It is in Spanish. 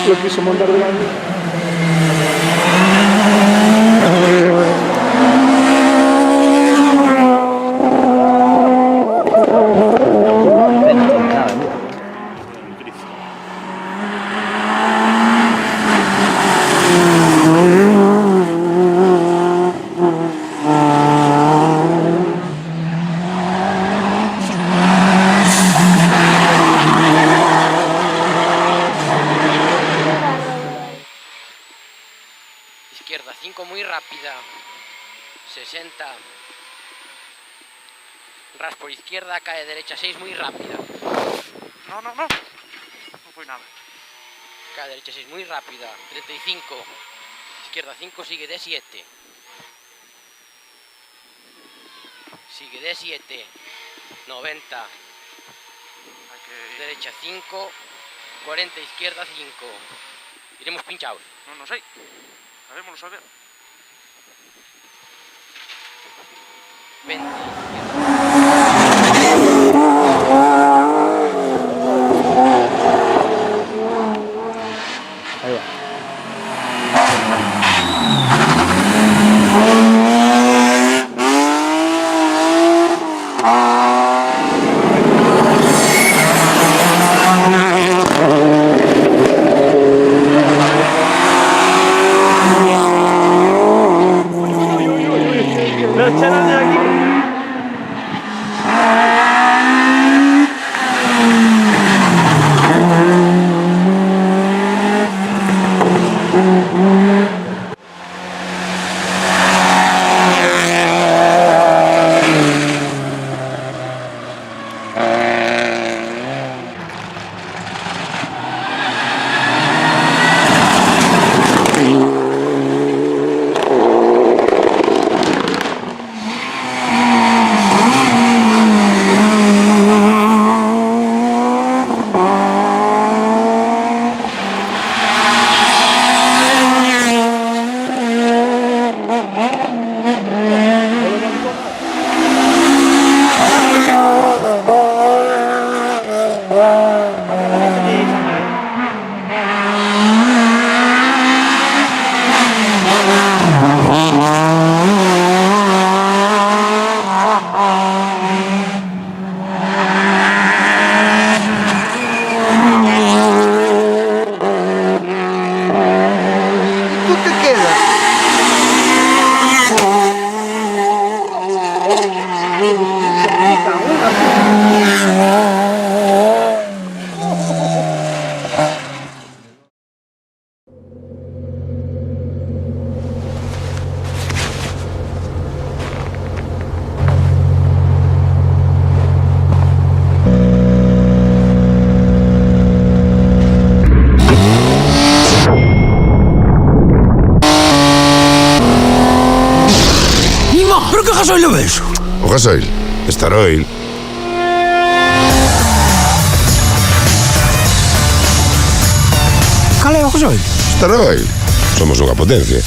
lo quiso montar delante. Izquierda 5 muy rápida, 60. Ras por izquierda, cae derecha 6 muy rápida. No fue nada. Cae derecha 6 muy rápida, 35. Izquierda 5, sigue D7. Sigue D7, 90. Derecha 5, 40, izquierda 5. Iremos pinchados. No sé. Haremos saber. 20. Ahí va. Pero que gasoil é eso? O gasoil? Staroil. Cal é o gasoil? Staroil. Somos unha potencia.